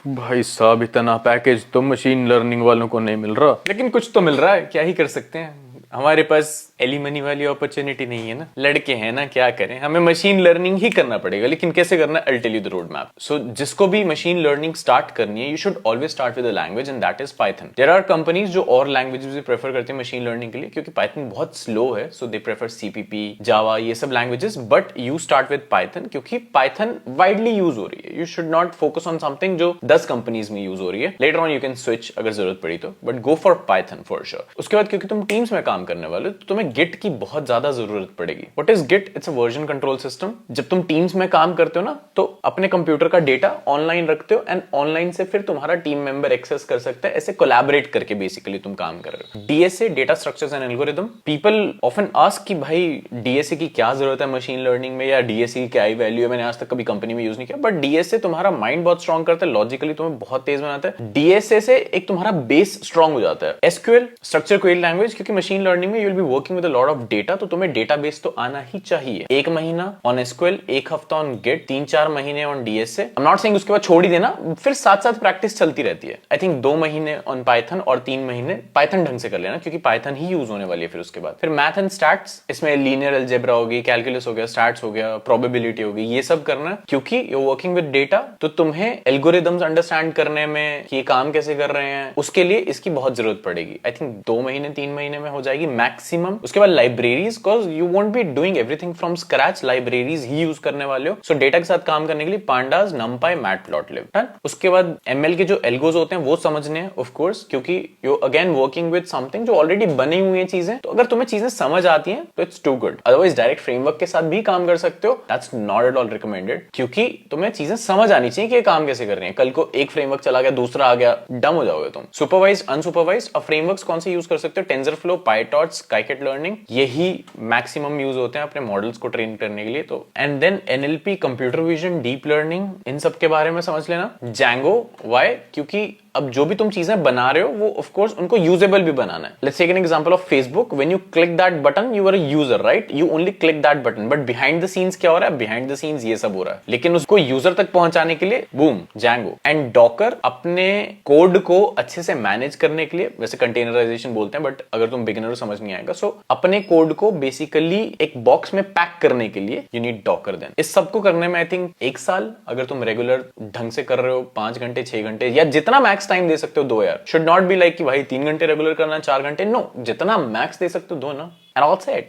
भाई साहब इतना पैकेज तो मशीन लर्निंग वालों को नहीं मिल रहा, लेकिन कुछ तो मिल रहा है, क्या ही कर सकते हैं। हमारे पास एलिमनी वाली अपॉर्चुनिटी नहीं है ना, लड़के हैं ना, क्या करें, हमें मशीन लर्निंग ही करना पड़ेगा। लेकिन कैसे करना है, I'll tell you the road map। सो जिसको भी मशीन लर्निंग स्टार्ट करनी है, you should always start with a language and that is Python. There are companies जो और लैंग्वेजेस भी प्रेफर करते हैं मशीन लर्निंग के लिए, क्योंकि पाइथन बहुत स्लो है, सो दे प्रेफर सीपीपी, जावा, ये सब languages. But you start with Python, क्योंकि पाइथन वाइडली यूज हो रही है। You should not focus on something जो 10 कंपनीज में यूज हो रही है। Later on you can switch अगर जरूरत पड़ी तो, but go for Python for sure. उसके बाद क्योंकि तुम टीम्स में काम करने वाले हो, तो तुम्हें गिट की बहुत ज्यादा जरूरत पड़ेगी। What is Git? It's a version control system. जब तुम टीम्स में काम करते हो ना, तो अपने कंप्यूटर का डेटा ऑनलाइन रखते हो एंड ऑनलाइन से फिर तुम्हारा टीम मेंबर एक्सेस कर सकता है। ऐसे कोलैबोरेट करके बेसिकली तुम काम कर रहे हो। DSA, data structures and algorithm. People often ask कि भाई डीएसए की क्या जरूरत है मशीन लर्निंग में, या डीएसए की क्या ही वैल्यू है। मैंने आज तक कभी कंपनी में यूज नहीं किया, बट डीएसए तुम्हारा माइंड बहुत स्ट्रॉन्ग करता है, लॉजिकली तुम्हें बहुत तेज बनाता है। डीएसए से एक तुम्हारा बेस स्ट्रॉन्ग हो जाता है। एसक्यूएल, स्ट्रक्चर क्वेरी लैंग्वेज, क्योंकि मशीन लर्निंग में you will be working with a lot of data, तो तुम्हें डेटाबेस तो आना ही चाहिए। एक महीना ऑन एसक्यूएल, एक हफ्ता ऑन गिट, 3-4 महीने on DSA. I am not saying उसके बाद छोड़ ही देना, फिर साथ साथ प्रैक्टिस चलती रहती है। आई थिंक 2 महीने ऑन पाइथन और 3 महीने पाइथन ढंग से कर लेना, क्योंकि पाइथन ही यूज होने वाली है। फिर उसके बाद फिर मैथ एंड स्टैट्स, इसमें लीनियर अलजेब्रा होगी, कैलकुलस हो गया, स्टैट्स हो गया, प्रोबेबिलिटी होगी, ये सब करना, क्योंकि यू वर्किंग विद डेटा। तो तुम्हें एल्गोरिदम्स अंडरस्टैंड करने में कि ये काम कैसे कर रहे हैं, उसके लिए इसकी बहुत जरूरत पड़ेगी। आई थिंक 2 महीने 3 महीने में हो जाएगी मैक्सिमम। उसके बाद libraries, because you won't be doing everything from scratch, libraries he use करने वाले हो। सो डेटा के साथ काम करने के लिए पांडास, नमपाई, मैटप्लॉटलिब। उसके बाद एमएल के जो एल्गोज होते हैं वो समझने हैं ऑफ कोर्स, क्योंकि you again working with something जो ऑलरेडी बनी हुई है चीजें। तो अगर तुम्हें चीजें समझ आती हैं तो it's too good. Otherwise direct framework के साथ भी काम कर सकते हो, that's not at all recommended, क्योंकि तुम्हें चीजें समझ आनी चाहिए कि ये काम कैसे कर रही है। कल को एक फ्रेमवर्क चला गया, दूसरा आ गया, डम हो जाओगे तुम। Supervise, unsupervised. अब फ्रेमवर्क्स कौन से यूज कर सकते हो? टेंसरफ्लो, पाइटॉर्च, स्काईकिट लर्निंग, यही मैक्सिमम यूज होते हैं अपने मॉडल्स को ट्रेन करने के लिए। तो and then NLP, computer vision, deep learning, इन सब के बारे में समझ लेना। Django, why? क्योंकि अब जो भी तुम चीजें बना रहे हो वो ऑफ कोर्स उनको यूजेबल भी बनाना है। Let's take an example of Facebook. When you click that button, you are a user, right? You only click that button, but behind the scenes क्या हो रहा है? बिहाइंड द सीन्स ये सब हो रहा है। लेकिन उसको यूजर तक पहुंचाने के लिए बूम, जैंगो। एंड डॉकर, अपने कोड को अच्छे से मैनेज करने के लिए, वैसे कंटेनराइजेशन बोलते हैं, बट अगर तुम बिगिनर हो समझ नहीं आएगा। सो अपने कोड को बेसिकली एक बॉक्स में पैक करने के लिए यू नीड डॉकर। देन इस सबको करने में आई थिंक 1 साल, अगर तुम रेगुलर ढंग से कर रहे हो, 5 घंटे 6 घंटे या जितना मैक्स टाइम दे सकते हो दो यार। शुड नॉट बी लाइक कि भाई 3 घंटे रेगुलर करना, 4 घंटे, नो, जितना मैक्स दे सकते हो दो ना, एंड ऑल सेट।